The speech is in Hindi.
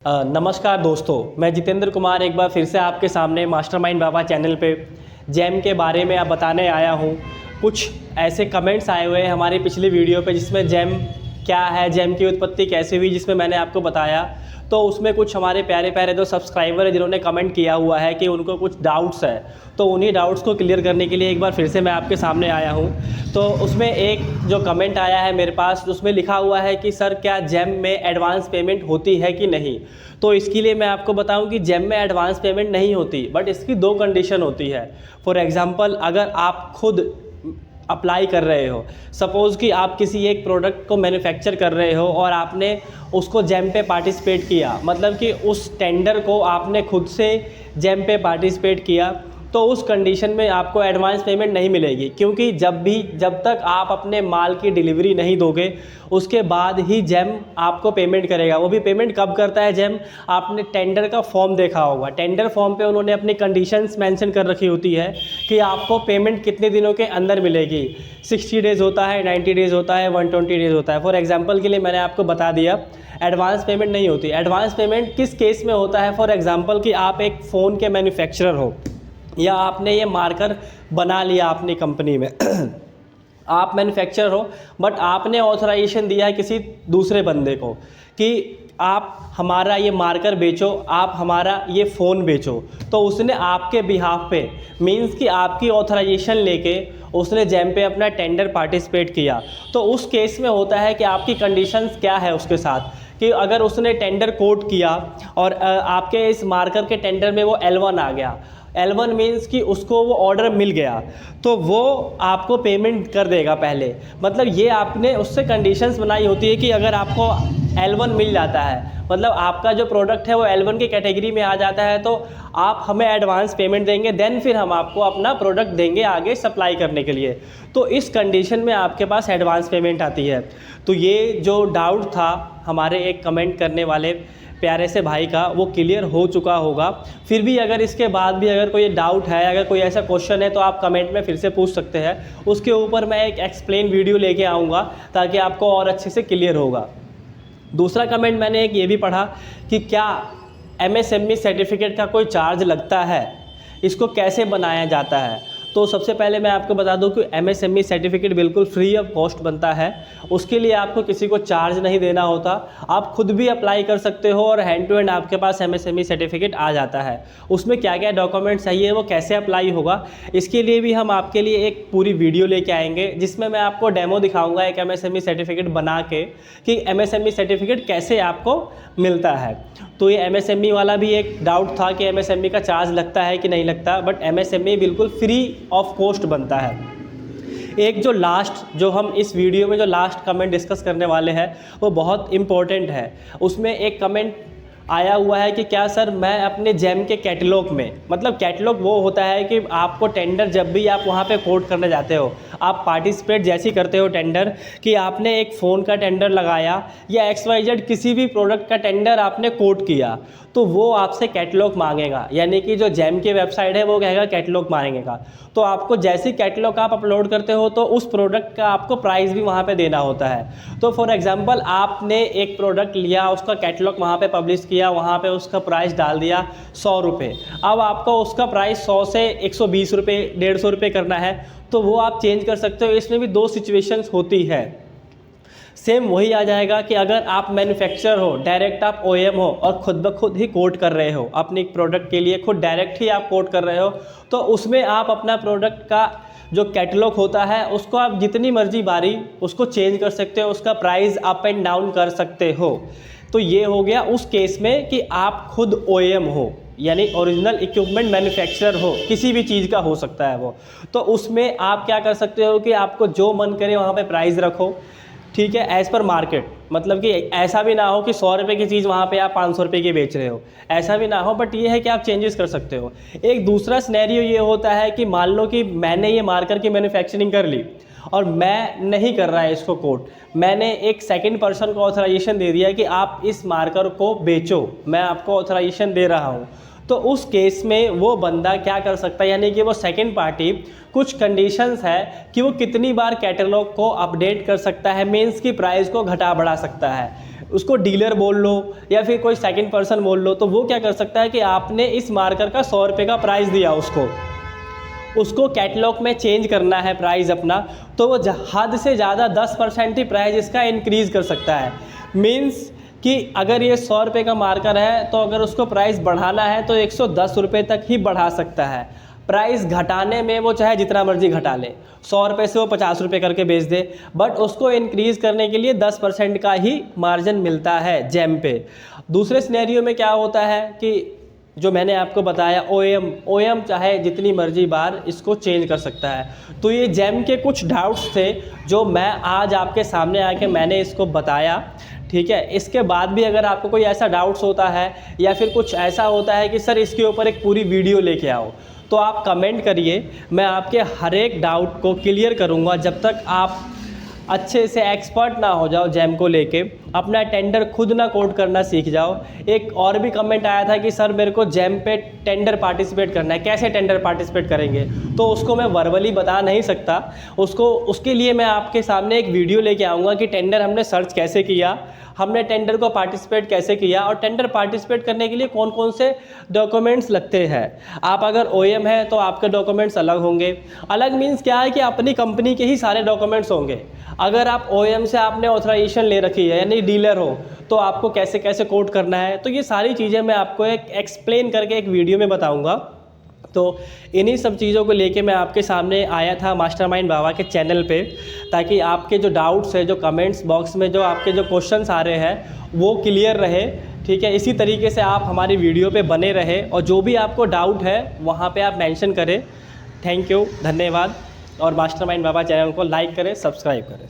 नमस्कार दोस्तों, मैं जितेंद्र कुमार एक बार फिर से आपके सामने मास्टरमाइंड बाबा चैनल पे जैम के बारे में बताने आया हूँ। कुछ ऐसे कमेंट्स आए हुए हैं हमारी पिछली वीडियो पे जिसमें जैम क्या है, जैम की उत्पत्ति कैसे हुई, जिसमें मैंने आपको बताया। तो उसमें कुछ हमारे प्यारे प्यारे जो सब्सक्राइबर है जिन्होंने कमेंट किया हुआ है कि उनको कुछ डाउट्स है, तो उन्हीं डाउट्स को क्लियर करने के लिए एक बार फिर से मैं आपके सामने आया हूँ। तो उसमें एक जो कमेंट आया है मेरे पास, उसमें लिखा हुआ है कि सर क्या जैम में एडवांस पेमेंट होती है कि नहीं। तो इसके लिए मैं आपको बताऊं कि जैम में एडवांस पेमेंट नहीं होती, बट इसकी दो कंडीशन होती है। फॉर एग्जांपल, अगर आप खुद अप्लाई कर रहे हो, सपोज़ कि आप किसी एक प्रोडक्ट को मैन्युफैक्चर कर रहे हो और आपने उसको जैम पे पार्टिसिपेट किया, मतलब कि उस टेंडर को आपने खुद से जैम पे पार्टिसिपेट किया, तो उस कंडीशन में आपको एडवांस पेमेंट नहीं मिलेगी। क्योंकि जब तक आप अपने माल की डिलीवरी नहीं दोगे, उसके बाद ही जैम आपको पेमेंट करेगा। वो भी पेमेंट कब करता है जैम? आपने टेंडर का फॉर्म देखा होगा, टेंडर फॉर्म पे उन्होंने अपनी कंडीशंस मेंशन कर रखी होती है कि आपको पेमेंट कितने दिनों के अंदर मिलेगी। 60 डेज़ होता है, 90 डेज़ होता है, 120 डेज़ होता है। फॉर एग्जांपल के लिए मैंने आपको बता दिया, एडवांस पेमेंट नहीं होती। एडवांस पेमेंट किस केस में होता है? फॉर एग्जांपल कि आप एक फ़ोन के मैन्युफैक्चरर हो या आपने ये मार्कर बना लिया अपनी कंपनी में आप मैन्युफैक्चरर हो, बट आपने ऑथराइजेशन दिया है किसी दूसरे बंदे को कि आप हमारा ये मार्कर बेचो, आप हमारा ये फ़ोन बेचो। तो उसने आपके बिहाफ पे, मींस कि आपकी ऑथराइजेशन लेके उसने जैम पे अपना टेंडर पार्टिसिपेट किया। तो उस केस में होता है कि आपकी कंडीशंस क्या है उसके साथ, कि अगर उसने टेंडर कोट किया और आपके इस मार्कर के टेंडर में वो L1 आ गया, L1 मीन्स कि उसको वो ऑर्डर मिल गया, तो वो आपको पेमेंट कर देगा पहले। मतलब ये आपने उससे कंडीशंस बनाई होती है कि अगर आपको L1 मिल जाता है, मतलब आपका जो प्रोडक्ट है वो L1 की कैटेगरी में आ जाता है, तो आप हमें एडवांस पेमेंट देंगे, देन फिर हम आपको अपना प्रोडक्ट देंगे आगे सप्लाई करने के लिए। तो इस कंडीशन में आपके पास एडवांस पेमेंट आती है। तो ये जो डाउट था हमारे एक कमेंट करने वाले प्यारे से भाई का, वो क्लियर हो चुका होगा। फिर भी अगर इसके बाद भी अगर कोई डाउट है, अगर कोई ऐसा क्वेश्चन है, तो आप कमेंट में फिर से पूछ सकते हैं। उसके ऊपर मैं एक एक्सप्लेन वीडियो लेके आऊँगा ताकि आपको और अच्छे से क्लियर होगा। दूसरा कमेंट मैंने एक ये भी पढ़ा कि क्या MSME सर्टिफिकेट का कोई चार्ज लगता है, इसको कैसे बनाया जाता है। तो सबसे पहले मैं आपको बता दूं कि MSME सर्टिफिकेट बिल्कुल फ्री ऑफ कॉस्ट बनता है। उसके लिए आपको किसी को चार्ज नहीं देना होता, आप खुद भी अप्लाई कर सकते हो और हैंड टू हैंड आपके पास MSME सर्टिफिकेट आ जाता है। उसमें क्या क्या डॉक्यूमेंट चाहिए, वो कैसे अप्लाई होगा, इसके लिए भी हम आपके लिए एक पूरी वीडियो लेके आएंगे जिसमें मैं आपको डेमो दिखाऊँगा एक MSME सर्टिफिकेट बना के कि MSME सर्टिफिकेट कैसे आपको मिलता है। तो ये MSME वाला भी एक डाउट था कि MSME का चार्ज लगता है कि नहीं लगता, बट MSME बिल्कुल फ्री ऑफ कॉस्ट बनता है। एक जो लास्ट, जो हम इस वीडियो में जो लास्ट कमेंट डिस्कस करने वाले हैं वो बहुत इम्पोर्टेंट है। उसमें एक कमेंट आया हुआ है कि क्या सर मैं अपने जैम के कैटलॉग में, मतलब कैटलॉग वो होता है कि आपको टेंडर जब भी आप वहाँ पे कोट करने जाते हो, आप पार्टिसिपेट जैसी करते हो टेंडर, कि आपने एक फ़ोन का टेंडर लगाया या XYZ किसी भी प्रोडक्ट का टेंडर आपने कोट किया, तो वो आपसे कैटलॉग मांगेगा। यानी कि जो जैम की वेबसाइट है वो कहेगा कैटलॉग मांगेगा। तो आपको जैसी कैटलॉग आप अपलोड करते हो तो उस प्रोडक्ट का आपको प्राइस भी वहाँ पे देना होता है। तो फॉर एग्जांपल आपने एक प्रोडक्ट लिया, उसका कैटलॉग वहाँ पे पब्लिश किया, वहाँ पे उसका प्राइस डाल दिया 100 रुपये। अब आपको उसका प्राइस 100 से 120 रुपये, 150 रुपये करना है, तो वो आप चेंज कर सकते हो। इसमें भी दो सिचुएशंस होती है। सेम वही आ जाएगा कि अगर आप मैन्युफैक्चरर हो, डायरेक्ट आप OEM हो और ख़ुद ब खुद ही कोट कर रहे हो अपनी प्रोडक्ट के लिए, खुद डायरेक्ट ही आप कोट कर रहे हो, तो उसमें आप अपना प्रोडक्ट का जो कैटलॉग होता है उसको आप जितनी मर्जी बारी उसको चेंज कर सकते हो, उसका प्राइस अप एंड डाउन कर सकते हो। तो ये हो गया उस केस में कि आप खुद OEM हो, यानी ओरिजिनल इक्विपमेंट मैन्युफैक्चरर हो, किसी भी चीज़ का हो सकता है वो। तो उसमें आप क्या कर सकते हो कि आपको जो मन करे वहाँ पे प्राइस रखो, ठीक है, एज़ पर मार्केट। मतलब कि ऐसा भी ना हो कि 100 रुपये की चीज़ वहाँ पे आप 500 रुपये की बेच रहे हो, ऐसा भी ना हो, बट ये है कि आप चेंजेस कर सकते हो। एक दूसरा सिनेरियो ये होता है कि मान लो कि मैंने ये मार्कर की मैन्युफैक्चरिंग कर ली और मैं नहीं कर रहा है इसको कोट, मैंने एक सेकंड पर्सन को ऑथराइजेशन दे दिया कि आप इस मार्कर को बेचो, मैं आपको ऑथराइजेशन दे रहा हूँ। तो उस केस में वो बंदा क्या कर सकता है, यानी कि वो सेकंड पार्टी कुछ कंडीशंस है कि वो कितनी बार कैटलॉग को अपडेट कर सकता है, मीन्स की प्राइस को घटा बढ़ा सकता है। उसको डीलर बोल लो या फिर कोई सेकंड पर्सन बोल लो, तो वो क्या कर सकता है कि आपने इस मार्कर का 100 रुपये का प्राइस दिया उसको कैटलॉग में चेंज करना है प्राइस अपना, तो वो हद से ज़्यादा 10% ही प्राइस इसका इंक्रीज़ कर सकता है। मीन्स कि अगर ये 100 रुपये का मार्कर है तो अगर उसको प्राइस बढ़ाना है तो 110 रुपये तक ही बढ़ा सकता है। प्राइस घटाने में वो चाहे जितना मर्जी घटा ले, 100 रुपये से वो 50 रुपये करके बेच दे, बट उसको इंक्रीज़ करने के लिए 10% का ही मार्जिन मिलता है जेम पे। दूसरे सिनेरियो में क्या होता है कि जो मैंने आपको बताया OEM चाहे जितनी मर्जी बार इसको चेंज कर सकता है। तो ये जेम के कुछ डाउट्स थे जो मैं आज आपके सामने आके मैंने इसको बताया, ठीक है। इसके बाद भी अगर आपको कोई ऐसा डाउट्स होता है या फिर कुछ ऐसा होता है कि सर इसके ऊपर एक पूरी वीडियो लेके आओ, तो आप कमेंट करिए, मैं आपके हर एक डाउट को क्लियर करूँगा। जब तक आप अच्छे से एक्सपर्ट ना हो जाओ जेम को लेके, अपना टेंडर खुद ना कोड करना सीख जाओ। एक और भी कमेंट आया था कि सर मेरे को जेम पे टेंडर पार्टिसिपेट करना है, कैसे टेंडर पार्टिसिपेट करेंगे? तो उसको मैं वर्बली बता नहीं सकता, उसके लिए मैं आपके सामने एक वीडियो लेके आऊँगा कि टेंडर हमने सर्च कैसे किया, हमने टेंडर को पार्टिसिपेट कैसे किया और टेंडर पार्टिसिपेट करने के लिए कौन कौन से डॉक्यूमेंट्स लगते हैं। आप अगर OEM है तो आपके डॉक्यूमेंट्स अलग होंगे। अलग मीन्स क्या है कि अपनी कंपनी के ही सारे डॉक्यूमेंट्स होंगे। अगर आप OEM से आपने ऑथराइजेशन ले रखी है यानी डीलर हो, तो आपको कैसे कैसे कोड करना है, तो ये सारी चीज़ें मैं आपको एक एक्सप्लेन करके एक वीडियो में बताऊँगा। तो इन्हीं सब चीज़ों को लेके मैं आपके सामने आया था मास्टरमाइंड बाबा के चैनल पे, ताकि आपके जो डाउट्स है, जो कमेंट्स बॉक्स में जो आपके जो क्वेश्चंस आ रहे हैं वो क्लियर रहे, ठीक है। इसी तरीके से आप हमारी वीडियो पे बने रहे और जो भी आपको डाउट है वहाँ पे आप मेंशन करें। थैंक यू, धन्यवाद। और मास्टरमाइंड बाबा चैनल को लाइक करें, सब्सक्राइब करें।